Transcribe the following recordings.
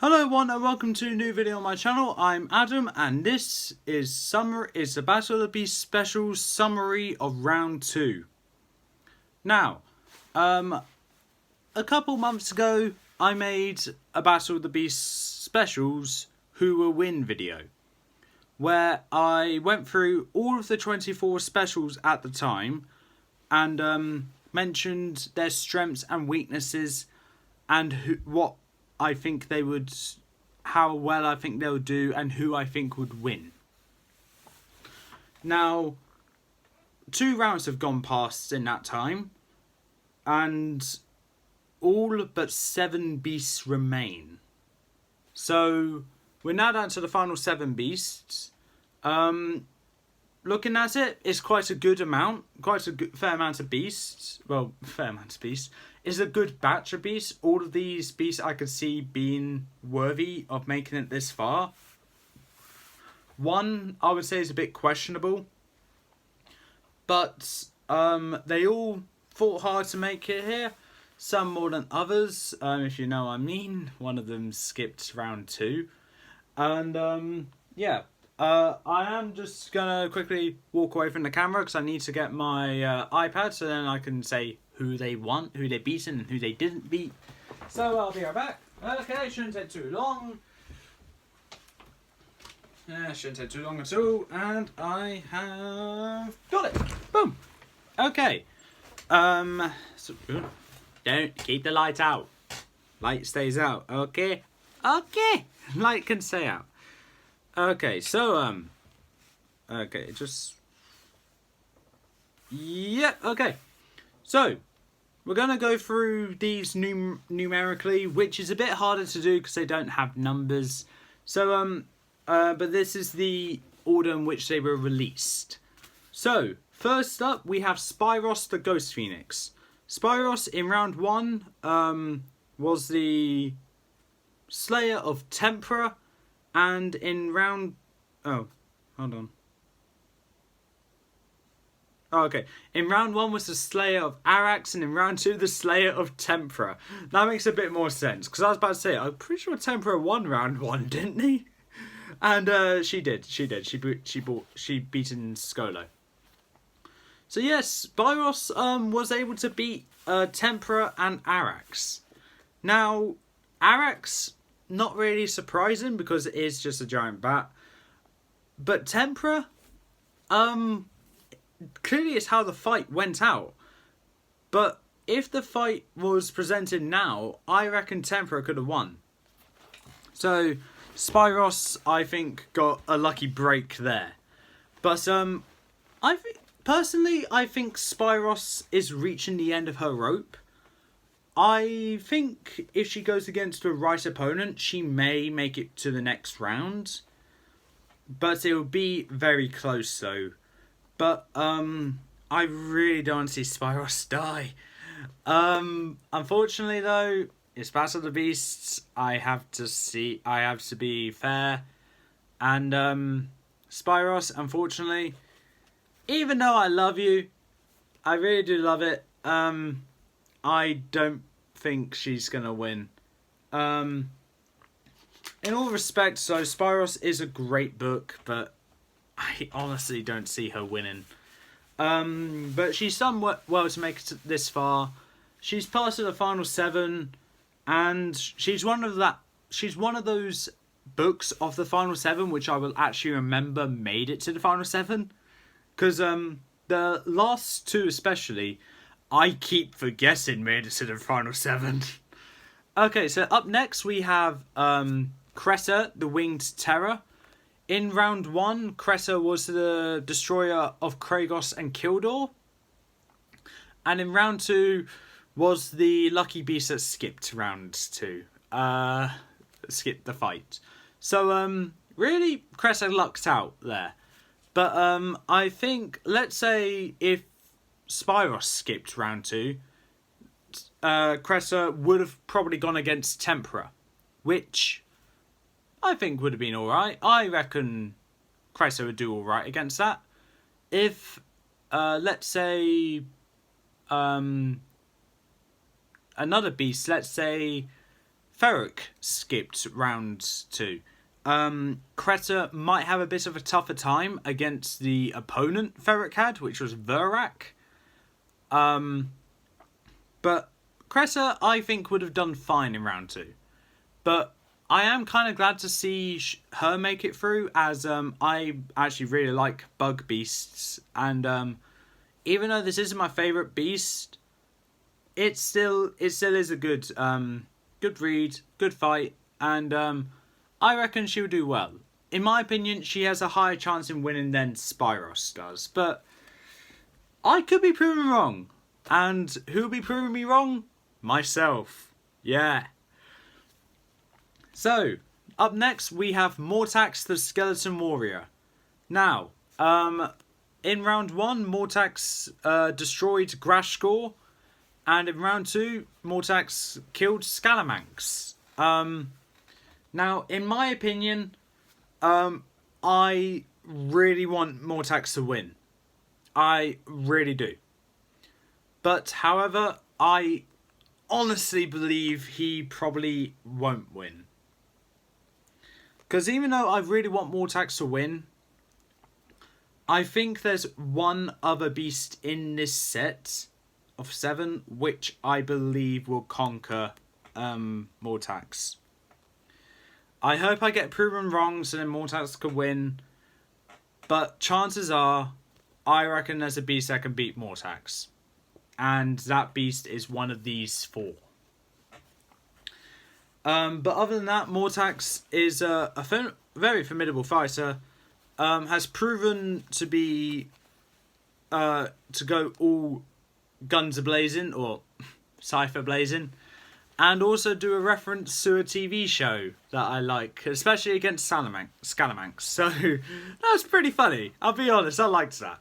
Hello everyone and welcome to a new video on my channel. I'm Adam and this is the Battle of the Beast special summary of round 2. Now, a couple months ago I made a Battle of the Beast specials Who Will Win video, where I went through all of the 24 specials at the time and mentioned their strengths and weaknesses and what I think they would, how well I think they would do, and who I think would win. Now, 2 rounds have gone past in that time, and all but 7 beasts remain. So we're now down to the final 7 beasts. Looking at it, it's quite a good amount, fair amount of beasts. Well, fair amount of beasts. It's a good batch of beasts. All of these beasts I could see being worthy of making it this far. One, I would say, is a bit questionable. But they all fought hard to make it here. Some more than others, if you know what I mean. One of them skipped round 2. And yeah. I am just going to quickly walk away from the camera because I need to get my iPad so then I can say who they won, who they beaten and who they didn't beat. So I'll be right back. Okay, shouldn't take too long. Yeah, shouldn't take too long at all. And I have got it. Boom. Okay. So, don't keep the light out. Light stays out. Okay. Okay. Light can stay out. Okay, so, okay, just, yeah, okay. So, we're going to go through these numerically, which is a bit harder to do because they don't have numbers. So, but this is the order in which they were released. So, first up, we have Spyros the Ghost Phoenix. Spyros, in round 1, was the Slayer of Tempera. And in round... Oh, hold on. Oh, okay. In round 1 was the Slayer of Kyrax, and in round 2 the Slayer of Tempera. That makes a bit more sense, because I was about to say, I'm pretty sure Tempera won round 1, didn't he? And she did. She beaten Skolo. So yes, Spyros was able to beat Tempera and Kyrax. Now, Kyrax... not really surprising because it is just a giant bat. But Tempera, clearly it's how the fight went out. But if the fight was presented now, I reckon Tempera could have won. So Spyros, I think, got a lucky break there. But personally, I think Spyros is reaching the end of her rope. I think if she goes against a right opponent, she may make it to the next round. But it will be very close though. But I really don't want to see Spyros die. Unfortunately though, it's Battle of the Beasts. I have to be fair. And Spyros, unfortunately, even though I love you, I really do love it. I don't think she's going to win. In all respects, so Spyros is a great book, but I honestly don't see her winning. But she's done well to make it this far. She's passed to the final 7, and she's one of those books of the final 7 which I will actually remember made it to the final 7. Because the last 2 especially... I keep forgetting made it to the final 7. Okay, so up next we have Creta, the Winged Terror. In round 1, Creta was the destroyer of Kragos and Kildor. And in round 2 was the lucky beast that skipped round 2. Skipped the fight. So, really, Creta lucked out there. But I think, let's say if Spyros skipped round 2, Creta would have probably gone against Tempera, which I think would have been alright. I reckon Creta would do alright against that. If, let's say, another beast, let's say Verrak skipped round 2. Creta might have a bit of a tougher time against the opponent Verrak had, which was Verrak. But Creta, I think, would have done fine in round 2. But I am kind of glad to see her make it through, as I actually really like bug beasts. And even though this isn't my favourite beast, it still is a good read, good fight. And I reckon she'll do well. In my opinion, she has a higher chance in winning than Spyros does. But I could be proven wrong. And who'll be proving me wrong? Myself. Yeah. So, up next we have Mortax the Skeleton Warrior. Now, in round 1, Mortax destroyed Grashkor. And in round 2, Mortax killed Scalamanx. Now, in my opinion, I really want Mortax to win. I really do. But, however, I honestly believe he probably won't win. Because even though I really want Mortax to win, I think there's one other beast in this set of 7 which I believe will conquer Mortax. I hope I get proven wrong so then Mortax can win. But chances are, I reckon there's a beast that can beat Mortax. And that beast is one of these 4. But other than that, Mortax is a very formidable fighter. Has proven to be to go all guns a-blazing, or cipher blazing, and also do a reference to a TV show that I like, especially against Scalamanx. So that's pretty funny. I'll be honest, I liked that.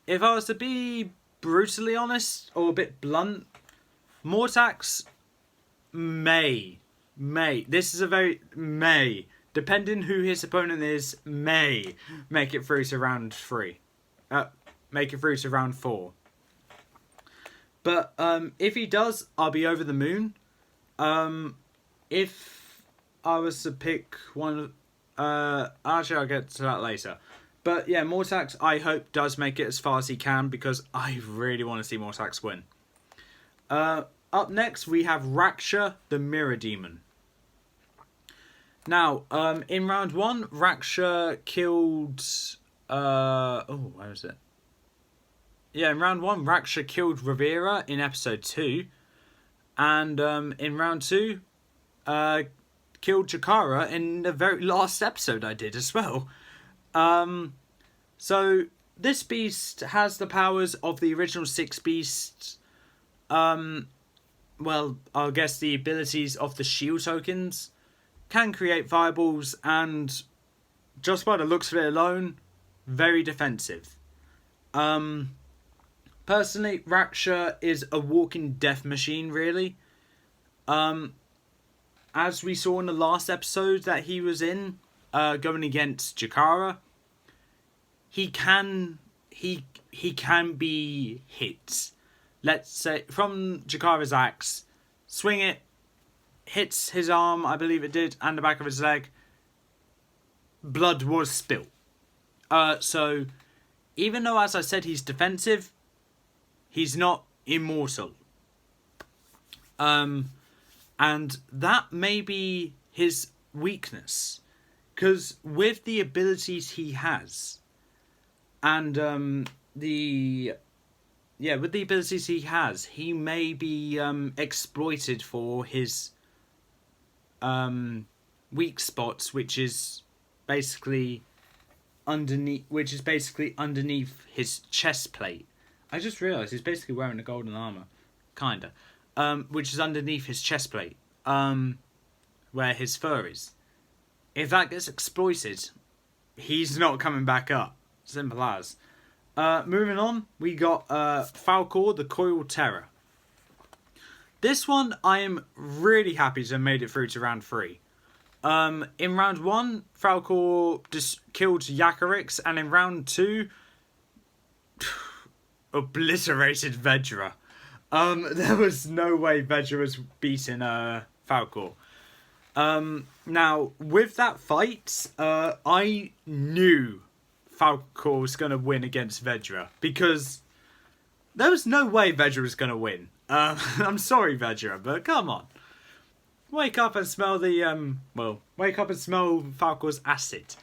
If I was to be brutally honest or a bit blunt, Mortax may, depending who his opponent is, may make it through to round 3. Make it through to round 4. But if he does, I'll be over the moon. If I was to pick one, actually I'll get to that later. But yeah, Mortax, I hope, does make it as far as he can, because I really want to see Mortax win. Up next, we have Raksha, the Mirror Demon. Now, in round 1, Raksha killed... where was it? Yeah, in round 1, Raksha killed Rivera in episode 2. And in round 2, killed Jakara in the very last episode I did as well. So this beast has the powers of the original 6 beasts. Well, I guess the abilities of the shield tokens. Can create fireballs, and just by the looks of it alone, very defensive. Personally, Raksha is a walking death machine, really. As we saw in the last episode that he was in, going against Jakara, he can be hit. Let's say from Jakara's axe, swing it, hits his arm, I believe it did, and the back of his leg. Blood was spilt. So even though, as I said, he's defensive, he's not immortal. And that may be his weakness, because with the abilities he has, and with the abilities he has, he may be exploited for his weak spots, which is basically underneath his chest plate. I just realised he's basically wearing a golden armour, kinda, which is underneath his chest plate, where his fur is. If that gets exploited, he's not coming back up. Simple as. Moving on, we got Falcor, the Coiled Terror. This one, I am really happy to have made it through to round 3. In round 1, Falcor just killed Kyrax, and in round 2, obliterated Vedra. There was no way Vedra was beating Falcor. Now, with that fight, I knew Falcor was going to win against Vedra, because there was no way Vedra was going to win. I'm sorry, Vedra, but come on. Wake up and smell the, wake up and smell Falcor's acid.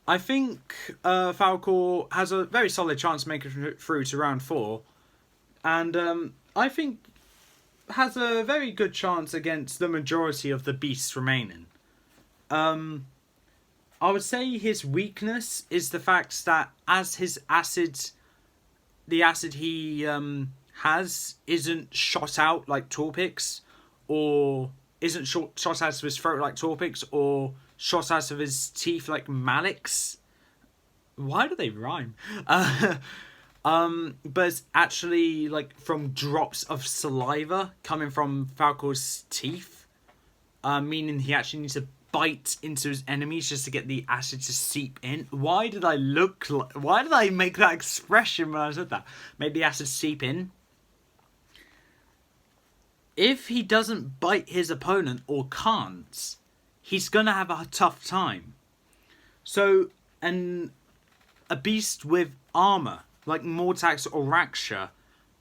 I think Falcor has a very solid chance to make it through to round 4. And I think has a very good chance against the majority of the beasts remaining. I would say his weakness is the fact that as his acid, the acid he has isn't shot out like Torpix, or isn't shot out of his throat like Torpix, or shot out of his teeth like Malix. Why do they rhyme? But it's actually like from drops of saliva coming from Falcor's teeth, meaning he actually needs to bite into his enemies just to get the acid to seep in. Why did I make that expression when I said that? Make the acid seep in. If he doesn't bite his opponent or can't, he's gonna have a tough time. So, a beast with armor like Mortax or Raksha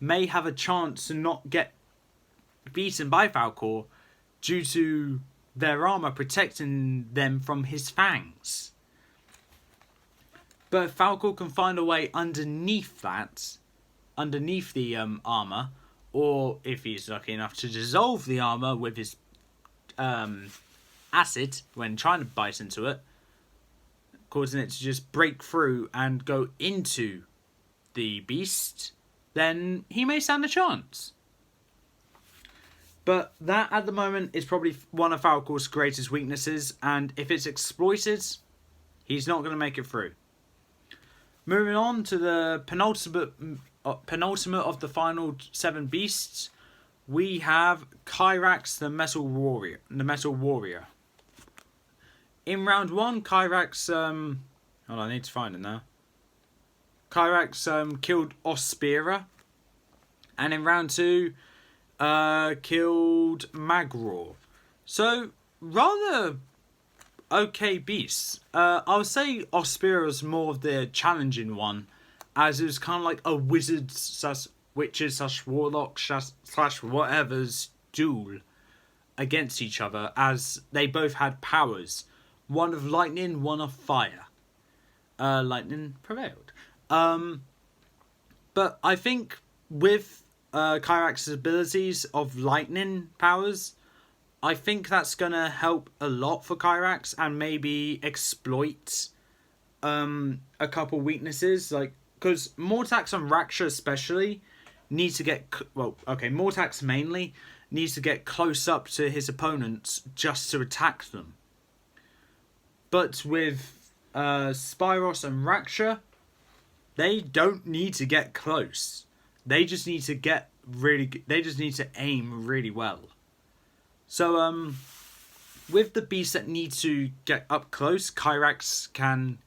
may have a chance to not get beaten by Falcor due to their armor protecting them from his fangs. But if Falcor can find a way underneath the armor, or if he's lucky enough to dissolve the armor with his acid when trying to bite into it, causing it to just break through and go into the beast, then he may stand a chance. But that at the moment is probably one of Falcor's greatest weaknesses, and if it's exploited, he's not going to make it through. Moving on to the penultimate of the final 7 beasts, we have Kyrax, the Metal Warrior. In round 1, Kyrax, hold on, I need to find it now. Kyrax killed Ospira, and in round 2, killed Magraw. So, rather okay beasts. I would say Ospira was more of the challenging one, as it was kind of like a wizard / witches / warlock / whatever's duel against each other, as they both had powers. One of lightning, one of fire. Lightning prevailed. But I think with Kyrax's abilities of lightning powers, I think that's going to help a lot for Kyrax and maybe exploit a couple weaknesses. Like, because Mortax and Raksha especially need to get... Mortax mainly needs to get close up to his opponents just to attack them. But with Spyros and Raksha, they don't need to get close. They just need to aim really well. So with the beasts that need to get up close, Kyrax can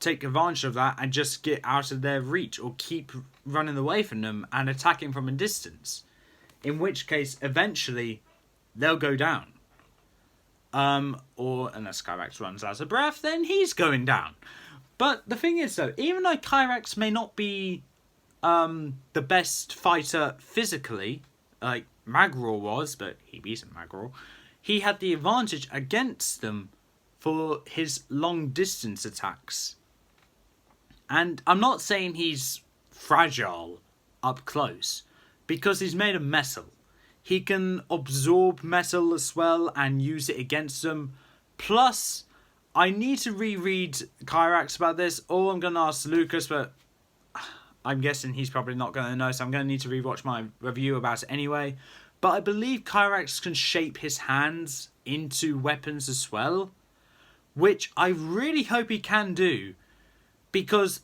take advantage of that and just get out of their reach, or keep running away from them and attacking from a distance. In which case, eventually, they'll go down. Or unless Kyrax runs out of breath, then he's going down. But the thing is, though, even though Kyrax may not be the best fighter physically, like Magraw was, but he beat Magraw, he had the advantage against them for his long distance attacks. And I'm not saying he's fragile up close, because he's made of metal. He can absorb metal as well and use it against them. Plus, I need to reread Kyrax about this, or I'm going to ask Lucas, but I'm guessing he's probably not going to know, so I'm going to need to rewatch my review about it anyway. But I believe Kyrax can shape his hands into weapons as well, which I really hope he can do, because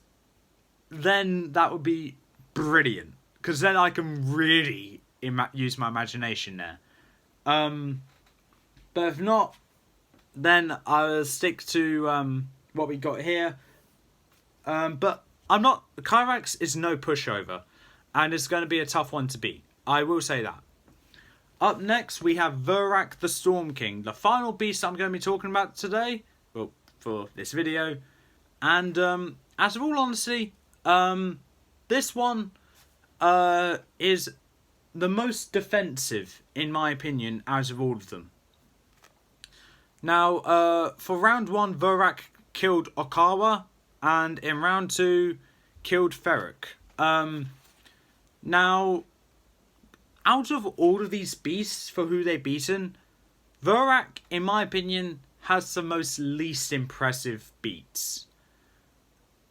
then that would be brilliant. Because then I can really use my imagination there. But if not, then I'll stick to what we got here. But Kyrax is no pushover, and it's going to be a tough one to beat. I will say that. Up next, we have Verrak the Storm King, the final beast I'm going to be talking about today, well, for this video. And as of all honesty, this one is the most defensive, in my opinion, out of all of them. Now, for round 1, Verrak killed Okawa, and in round 2, killed Verrak. Now, out of all of these beasts for who they've beaten, Verrak, in my opinion, has the most least impressive beats.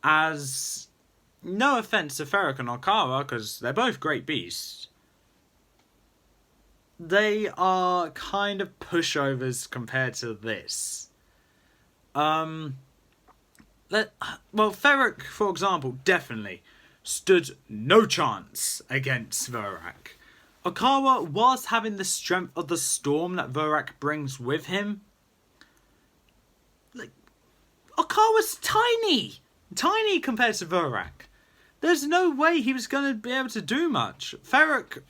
As, no offense to Verrak and Okawa, because they're both great beasts, they are kind of pushovers compared to this. Well, Verrak, for example, definitely stood no chance against Verrak. Okawa was having the strength of the storm that Verrak brings with him. Like, Okawa's tiny compared to Verrak. There's no way he was going to be able to do much. Verrak,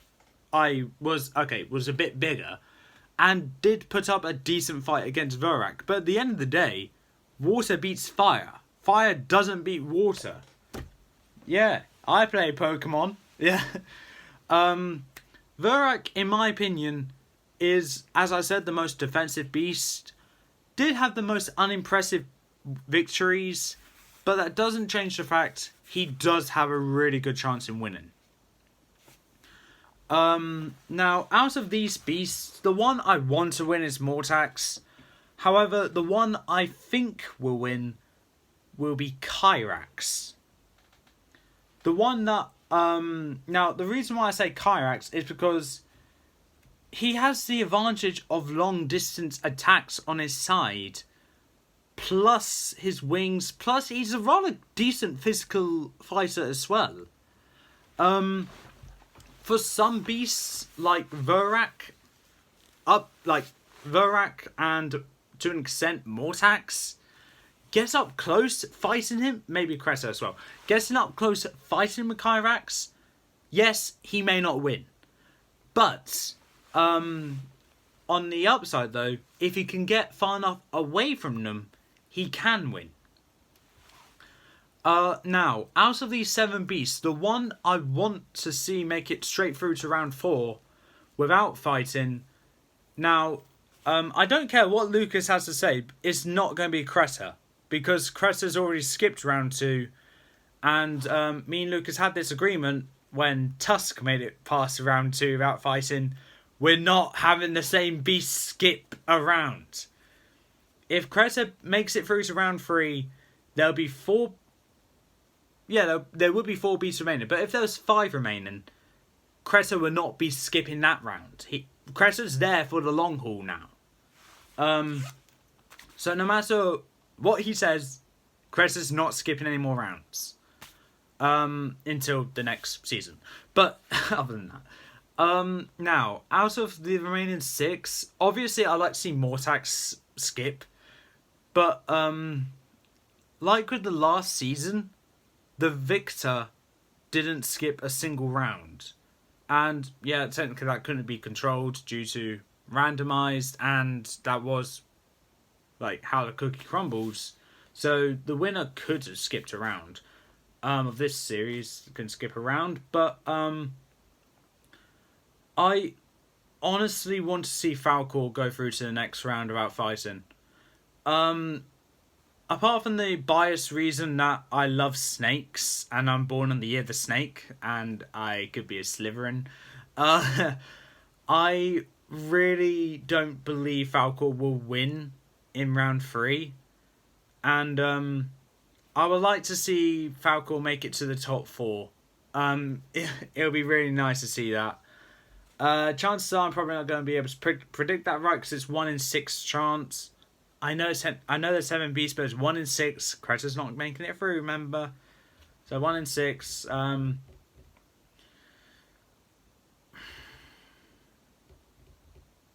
was a bit bigger and did put up a decent fight against Verrak. But at the end of the day, water beats fire. Fire doesn't beat water. Yeah, I play Pokemon. Yeah. Verrak, in my opinion, is, as I said, the most defensive beast. Did have the most unimpressive victories, but that doesn't change the fact he does have a really good chance in winning. Now, out of these beasts, the one I want to win is Mortax. However, the one I think will win will be Kyrax. The one that, now, the reason why I say Kyrax is because he has the advantage of long-distance attacks on his side, plus his wings, plus he's a rather decent physical fighter as well. For some beasts, like Verrak, and to an extent Mortax, get up close fighting him, maybe Creta as well, getting up close fighting with Kyrax, yes, he may not win. But, on the upside though, if he can get far enough away from them, he can win. Now, out of these 7 beasts, the one I want to see make it straight through to round 4 without fighting. Now, I don't care what Lucas has to say, it's not going to be Creta, because Creta's already skipped round 2, and me and Lucas had this agreement when Tusk made it past round 2 without fighting. We're not having the same beast skip around. If Creta makes it through to round 3, there'll be 4. Yeah, there would be 4 beasts remaining. But if there was 5 remaining, Creta would not be skipping that round. Creta's there for the long haul now. So no matter what he says, Creta's not skipping any more rounds. Until the next season. But other than that. Now, out of the remaining 6, obviously I'd like to see Mortax skip. But, like with the last season, the victor didn't skip a single round. And, yeah, technically that couldn't be controlled due to randomized, and that was, like, how the cookie crumbles. So, the winner could have skipped a round. Of this series, can skip around, but, I honestly want to see Falcor go through to the next round without fighting. Apart from the biased reason that I love snakes, and I'm born in the year of the snake, and I could be a Slytherin, I really don't believe Falcor will win in round 3, and I would like to see Falcor make it to the top 4. It'll be really nice to see that. Chances are I'm probably not going to be able to predict that right, because it's 1 in 6 chance. I know there's 7 beasts, but it's 1 in 6. Creta's not making it through, remember? So 1 in 6.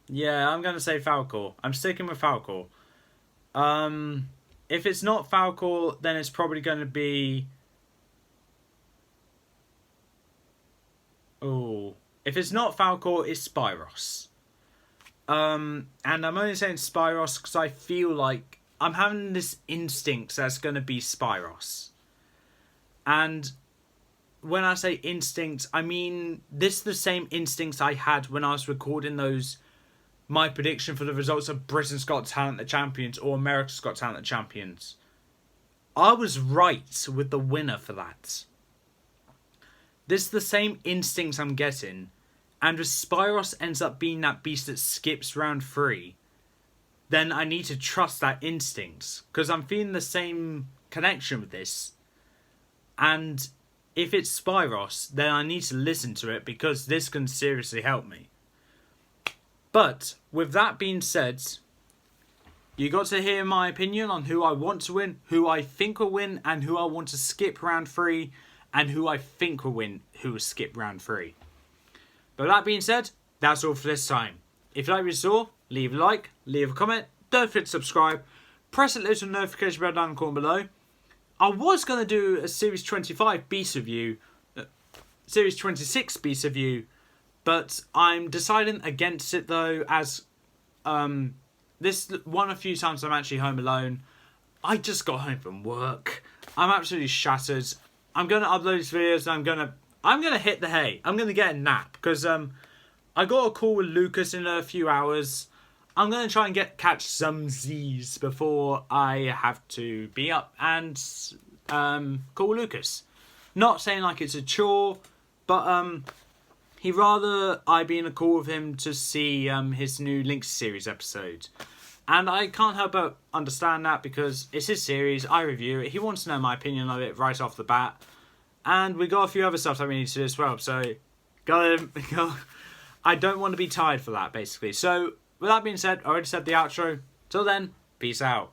Yeah, I'm going to say Falcor. I'm sticking with Falcor. If it's not Falcor, then it's probably going to be If it's not Falcor, it's Spyros. And I'm only saying Spyros because I feel like I'm having this instinct that's going to be Spyros. And when I say instinct, I mean this is the same instincts I had when I was recording my prediction for the results of Britain's Got Talent, the Champions, or America's Got Talent, the Champions. I was right with the winner for that. This is the same instincts I'm getting. And if Spyros ends up being that beast that skips round 3, then I need to trust that instinct. Because I'm feeling the same connection with this. And if it's Spyros, then I need to listen to it because this can seriously help me. But, with that being said, you got to hear my opinion on who I want to win, who I think will win, and who I want to skip round 3, and who I think will win, who will skip round 3. But that being said, that's all for this time. If you like what you saw, leave a like, leave a comment, don't forget to subscribe, press the little notification bell down in the corner below. I was going to do a Series 25 Beast review, Series 26 Beast review, but I'm deciding against it though, as this one of a few times I'm actually home alone. I just got home from work. I'm absolutely shattered. I'm going to upload these videos and I'm gonna hit the hay. I'm gonna get a nap because I got a call with Lucas in a few hours. I'm gonna try and catch some Z's before I have to be up and call Lucas. Not saying like it's a chore, but he'd rather I be in a call with him to see his new Links series episode. And I can't help but understand that because it's his series, I review it. He wants to know my opinion of it right off the bat. And we got a few other stuff that we need to do as well. So, I don't want to be tired for that, basically. So, with that being said, I already said the outro. Till then, peace out.